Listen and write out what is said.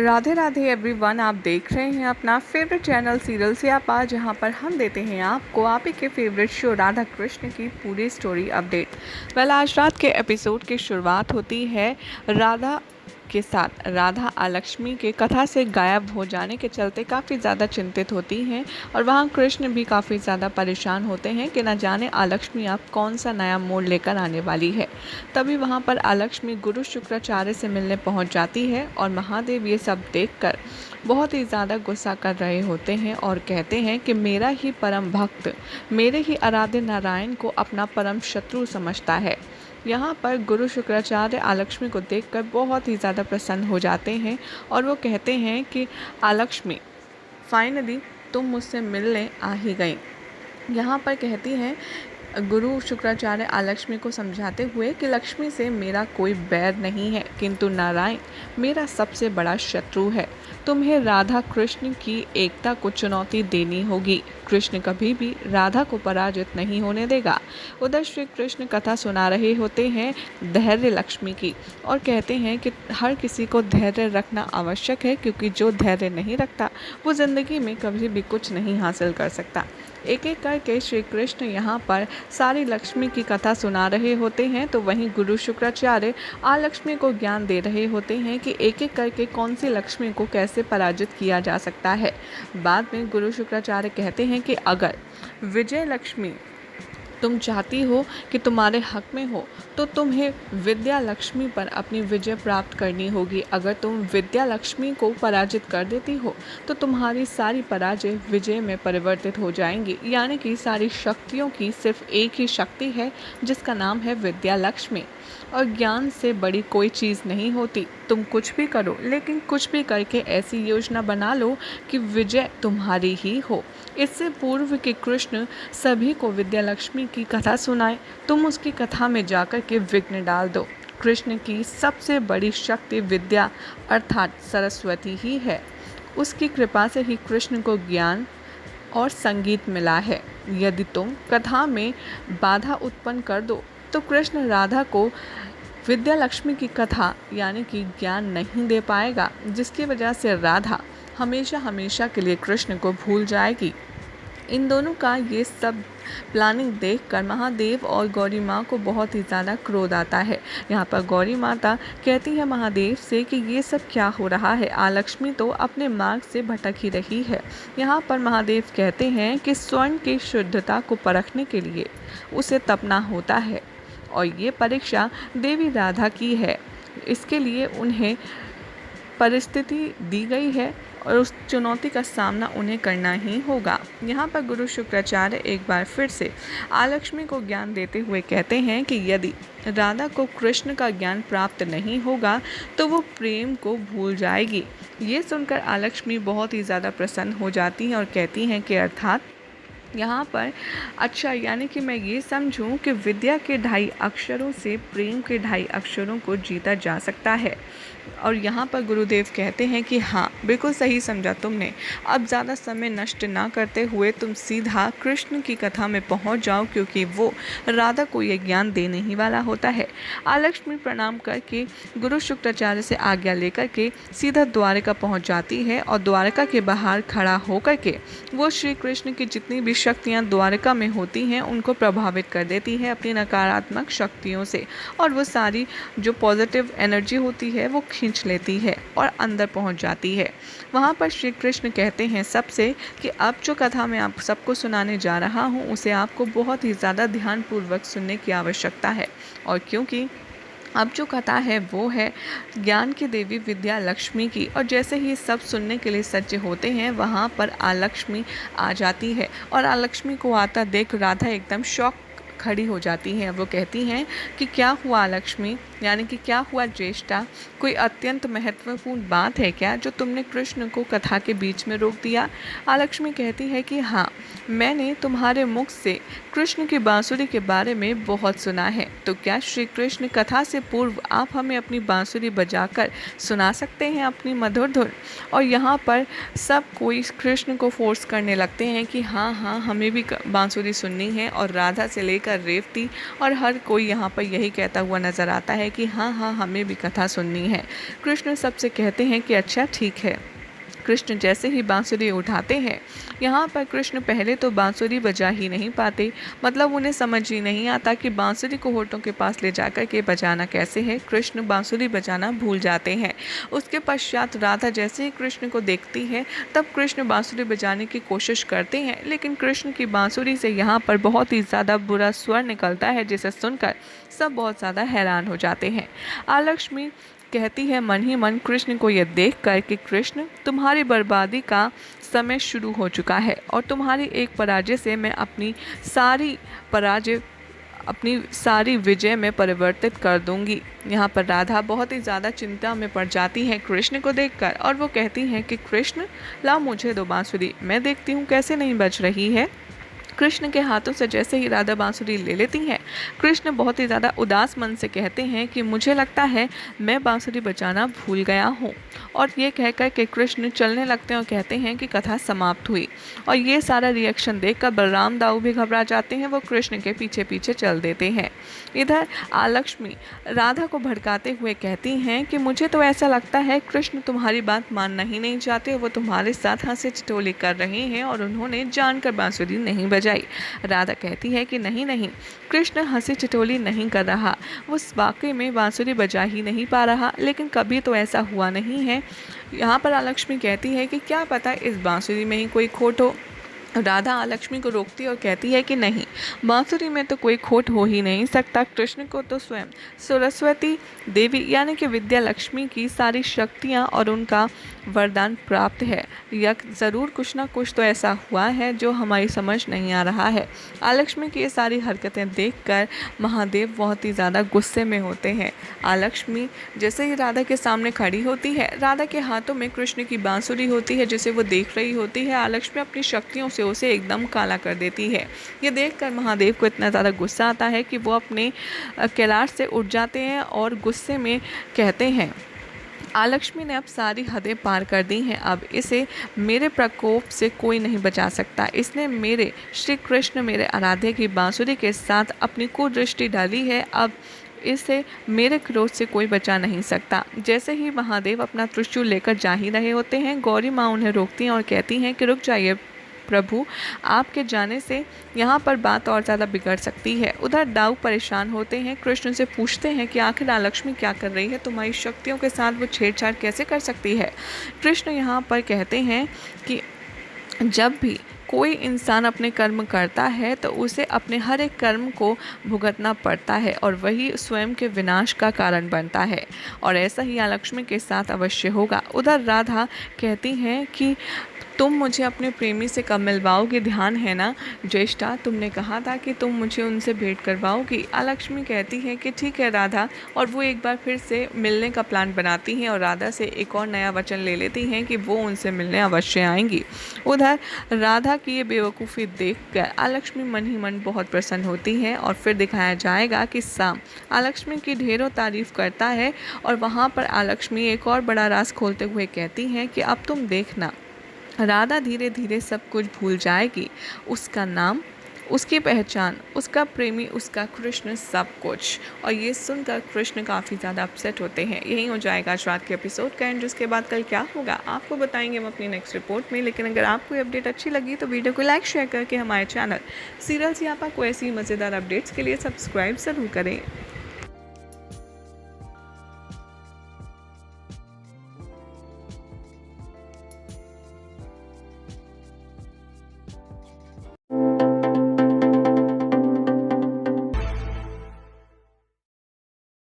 Radhe Radhe everyone, आप देख रहे हैं अपना फेवरेट चैनल सीरियल से आपा, जहां पर हम देते हैं आपको आप ही के फेवरेट शो राधा कृष्ण की पूरी स्टोरी अपडेट। आज रात के एपिसोड की शुरुआत होती है राधा के साथ। राधा अलक्ष्मी के कथा से गायब हो जाने के चलते काफ़ी ज़्यादा चिंतित होती हैं और वहाँ कृष्ण भी काफ़ी ज़्यादा परेशान होते हैं कि न जाने अलक्ष्मी अब कौन सा नया मोड़ लेकर आने वाली है। तभी वहाँ पर अलक्ष्मी गुरु शुक्राचार्य से मिलने पहुँच जाती है और महादेव ये सब देखकर बहुत ही ज़्यादा गुस्सा कर रहे होते हैं और कहते हैं कि मेरा ही परम भक्त, मेरे ही आराध्य नारायण को अपना परम शत्रु समझता है। यहाँ पर गुरु शुक्राचार्य अलक्ष्मी को देखकर बहुत ही ज़्यादा प्रसन्न हो जाते हैं और वो कहते हैं कि अलक्ष्मी, फाइनली तुम मुझसे मिलने आ ही गई। यहाँ पर कहती हैं गुरु शुक्राचार्य अलक्ष्मी को समझाते हुए कि लक्ष्मी से मेरा कोई बैर नहीं है, किंतु नारायण मेरा सबसे बड़ा शत्रु है। तुम्हें राधा कृष्ण की एकता को चुनौती देनी होगी। कृष्ण कभी भी राधा को पराजित नहीं होने देगा। उधर श्री कृष्ण कथा सुना रहे होते हैं धैर्य लक्ष्मी की और कहते हैं कि हर किसी को धैर्य रखना आवश्यक है, क्योंकि जो धैर्य नहीं रखता वो ज़िंदगी में कभी भी कुछ नहीं हासिल कर सकता। एक एक करके श्री कृष्ण यहाँ पर सारी लक्ष्मी की कथा सुना रहे होते हैं, तो वहीं गुरु शुक्राचार्य अलक्ष्मी को ज्ञान दे रहे होते हैं कि एक एक करके कौन सी लक्ष्मी को कैसे पराजित किया जा सकता है। बाद में गुरु शुक्राचार्य कहते हैं कि अगर विजय लक्ष्मी तुम चाहती हो कि तुम्हारे हक में हो तो तुम्हें विद्या लक्ष्मी पर अपनी विजय प्राप्त करनी होगी। अगर तुम विद्या लक्ष्मी को पराजित कर देती हो तो तुम्हारी सारी पराजय विजय में परिवर्तित हो जाएंगी। यानी कि सारी शक्तियों की सिर्फ एक ही शक्ति है जिसका नाम है विद्या लक्ष्मी, और ज्ञान से बड़ी कोई चीज़ नहीं होती। तुम कुछ भी करो, लेकिन कुछ भी करके ऐसी योजना बना लो कि विजय तुम्हारी ही हो। इससे पूर्व कि कृष्ण सभी को विद्या लक्ष्मी की कथा सुनाए, तुम उसकी कथा में जाकर के विघ्न डाल दो। कृष्ण की सबसे बड़ी शक्ति विद्या अर्थात सरस्वती ही है। उसकी कृपा से ही कृष्ण को ज्ञान और संगीत मिला है। यदि तुम कथा में बाधा उत्पन्न कर दो तो कृष्ण राधा को विद्या लक्ष्मी की कथा यानी कि ज्ञान नहीं दे पाएगा, जिसकी वजह से राधा हमेशा हमेशा के लिए कृष्ण को भूल जाएगी। इन दोनों का ये सब प्लानिंग देखकर महादेव और गौरी माँ को बहुत ही ज़्यादा क्रोध आता है। यहाँ पर गौरी माता कहती है महादेव से कि ये सब क्या हो रहा है, अलक्ष्मी तो अपने मार्ग से भटक ही रही है। यहाँ पर महादेव कहते हैं कि स्वर्ण की शुद्धता को परखने के लिए उसे तपना होता है और ये परीक्षा देवी राधा की है। इसके लिए उन्हें परिस्थिति दी गई है और उस चुनौती का सामना उन्हें करना ही होगा। यहाँ पर गुरु शुक्राचार्य एक बार फिर से अलक्ष्मी को ज्ञान देते हुए कहते हैं कि यदि राधा को कृष्ण का ज्ञान प्राप्त नहीं होगा तो वो प्रेम को भूल जाएगी। ये सुनकर अलक्ष्मी बहुत ही ज़्यादा प्रसन्न हो जाती हैं और कहती हैं कि अर्थात यहाँ पर अच्छा, यानी कि मैं ये समझूं कि विद्या के 2.5 अक्षरों से प्रेम के 2.5 अक्षरों को जीता जा सकता है। और यहाँ पर गुरुदेव कहते हैं कि हाँ, बिल्कुल सही समझा तुमने। अब ज़्यादा समय नष्ट ना करते हुए तुम सीधा कृष्ण की कथा में पहुँच जाओ, क्योंकि वो राधा को ये ज्ञान देने ही वाला होता है। अलक्ष्मी प्रणाम करके गुरु शुक्राचार्य से आज्ञा लेकर के सीधा द्वारका पहुँच जाती है और द्वारका के बाहर खड़ा होकर के वो श्री कृष्ण की जितनी भी शक्तियाँ द्वारका में होती हैं उनको प्रभावित कर देती है अपनी नकारात्मक शक्तियों से, और वो सारी जो पॉजिटिव एनर्जी होती है वो खींच लेती है और अंदर पहुंच जाती है। वहाँ पर श्री कृष्ण कहते हैं सबसे कि अब जो कथा मैं आप सबको सुनाने जा रहा हूँ उसे आपको बहुत ही ज़्यादा ध्यानपूर्वक सुनने की आवश्यकता है, और क्योंकि अब जो कथा है वो है ज्ञान की देवी विद्या लक्ष्मी की। और जैसे ही सब सुनने के लिए सज्ज होते हैं वहाँ पर अलक्ष्मी आ जाती है और अलक्ष्मी को आता देख राधा एकदम शॉक खड़ी हो जाती हैं। वो कहती हैं कि क्या हुआ लक्ष्मी, यानी कि क्या हुआ ज्येष्ठा, कोई अत्यंत महत्वपूर्ण बात है क्या जो तुमने कृष्ण को कथा के बीच में रोक दिया। अलक्ष्मी कहती है कि हाँ, मैंने तुम्हारे मुख से कृष्ण की बांसुरी के बारे में बहुत सुना है, तो क्या श्री कृष्ण कथा से पूर्व आप हमें अपनी बांसुरी बजाकर सुना सकते हैं अपनी मधुर धुन। और यहाँ पर सब कोई कृष्ण को फोर्स करने लगते हैं कि हाँ हाँ, हमें भी बांसुरी सुननी है और राधा से लेकर सुनकर रेवती और हर कोई यहाँ पर यही कहता हुआ नजर आता है कि हाँ हाँ, हमें भी कथा सुननी है। कृष्ण सबसे कहते हैं कि अच्छा ठीक है। कृष्ण जैसे ही बांसुरी उठाते हैं, यहाँ पर कृष्ण पहले तो बांसुरी बजा ही नहीं पाते, मतलब उन्हें समझ ही नहीं आता कि बांसुरी को होठों के पास ले जाकर के बजाना कैसे है। कृष्ण बांसुरी बजाना भूल जाते हैं। उसके पश्चात राधा जैसे ही कृष्ण को देखती है, तब कृष्ण बांसुरी बजाने की कोशिश करते हैं, लेकिन कृष्ण की बांसुरी से यहाँ पर बहुत ही ज़्यादा बुरा स्वर निकलता है, जिसे सुनकर सब बहुत ज़्यादा हैरान हो जाते हैं। आलक्ष्मी कहती है मन ही मन कृष्ण को यह देख कर कि कृष्ण, तुम्हारी बर्बादी का समय शुरू हो चुका है और तुम्हारी एक पराजय से मैं अपनी सारी विजय में परिवर्तित कर दूंगी। यहाँ पर राधा बहुत ही ज़्यादा चिंता में पड़ जाती है कृष्ण को देखकर, और वो कहती हैं कि कृष्ण, लाओ मुझे दो बांसुरी, मैं देखती हूँ कैसे नहीं बज रही है। कृष्ण के हाथों से जैसे ही राधा बांसुरी ले लेती हैं, कृष्ण बहुत ही ज़्यादा उदास मन से कहते हैं कि मुझे लगता है मैं बांसुरी बजाना भूल गया हूँ। और ये कहकर के कृष्ण चलने लगते हैं और कहते हैं कि कथा समाप्त हुई। और ये सारा रिएक्शन देखकर बलराम दाऊ भी घबरा जाते हैं, वो कृष्ण के पीछे पीछे चल देते हैं। इधर आलक्ष्मी राधा को भड़काते हुए कहती हैं कि मुझे तो ऐसा लगता है कृष्ण तुम्हारी बात मानना ही नहीं चाहते, वो तुम्हारे साथ हंसी ठिठोली कर रहे हैं और उन्होंने जानकर बांसुरी नहीं बजाई। राधा कहती है कि नहीं नहीं, कृष्ण हंसी ठिठोली नहीं कर रहा, वो वाकई में बांसुरी बजा ही नहीं पा रहा, लेकिन कभी तो ऐसा हुआ नहीं है। यहाँ पर आलक्ष्मी कहती है कि क्या पता इस बांसुरी में ही कोई खोट हो। राधा आलक्ष्मी को रोकती और कहती है कि नहीं, बांसुरी में तो कोई खोट हो ही नहीं सकता। कृष्ण को तो स्वयं सरस्वती देवी यानी कि विद्या लक्ष्मी की सारी शक्तियाँ और उनका वरदान प्राप्त है। या ज़रूर कुछ ना कुछ तो ऐसा हुआ है जो हमारी समझ नहीं आ रहा है। आलक्ष्मी की ये सारी हरकतें देखकर महादेव बहुत ही ज़्यादा गुस्से में होते हैं। आलक्ष्मी जैसे ही राधा के सामने खड़ी होती है, राधा के हाथों में कृष्ण की बांसुरी होती है जिसे वो देख रही होती है। आलक्ष्मी अपनी शक्तियों से उसे एकदम काला कर देती है। ये देखकर महादेव को इतना ज़्यादा गुस्सा आता है कि वो अपने कैलाश से उठ जाते हैं और गुस्से में कहते हैं, आलक्ष्मी ने अब सारी हदें पार कर दी हैं, अब इसे मेरे प्रकोप से कोई नहीं बचा सकता। इसने मेरे श्री कृष्ण मेरे आराध्य की बांसुरी के साथ अपनी कुदृष्टि डाली है, अब इसे मेरे क्रोध से कोई बचा नहीं सकता। जैसे ही महादेव अपना त्रिशूल लेकर जा ही रहे होते हैं, गौरी माँ उन्हें रोकती हैं और कहती हैं कि रुक जाइए प्रभु, आपके जाने से यहाँ पर बात और ज़्यादा बिगड़ सकती है। उधर दाऊ परेशान होते हैं, कृष्ण से पूछते हैं कि आखिर आलक्ष्मी क्या कर रही है, तुम्हारी शक्तियों के साथ वो छेड़छाड़ कैसे कर सकती है। कृष्ण यहाँ पर कहते हैं कि जब भी कोई इंसान अपने कर्म करता है तो उसे अपने हर एक कर्म को भुगतना पड़ता है और वही स्वयं के विनाश का कारण बनता है, और ऐसा ही आलक्ष्मी के साथ अवश्य होगा। उधर राधा कहती हैं कि तुम मुझे अपने प्रेमी से कब मिलवाओगे, ध्यान है ना ज्येष्ठा, तुमने कहा था कि तुम मुझे उनसे भेंट करवाओगी। आलक्ष्मी कहती है कि ठीक है राधा, और वो एक बार फिर से मिलने का प्लान बनाती हैं और राधा से एक और नया वचन ले लेती हैं कि वो उनसे मिलने अवश्य आएंगी। उधर राधा की ये बेवकूफ़ी देखकर आलक्ष्मी मन ही मन बहुत प्रसन्न होती है, और फिर दिखाया जाएगा कि शाम आलक्ष्मी की ढेरों तारीफ करता है और वहाँ पर आलक्ष्मी एक और बड़ा राज खोलते हुए कहती हैं कि अब तुम देखना, राधा धीरे धीरे सब कुछ भूल जाएगी, उसका नाम, उसकी पहचान, उसका प्रेमी, उसका कृष्ण, सब कुछ। और ये सुनकर कृष्ण काफ़ी ज़्यादा अपसेट होते हैं। यही हो जाएगा आज रात के एपिसोड का एंड, जिसके बाद कल क्या होगा आपको बताएंगे हम अपनी नेक्स्ट रिपोर्ट में। लेकिन अगर आपको ये अपडेट अच्छी लगी तो वीडियो को लाइक शेयर करके हमारे चैनल सीरियल सियापा को ऐसी मज़ेदार अपडेट्स के लिए सब्सक्राइब ज़रूर करें।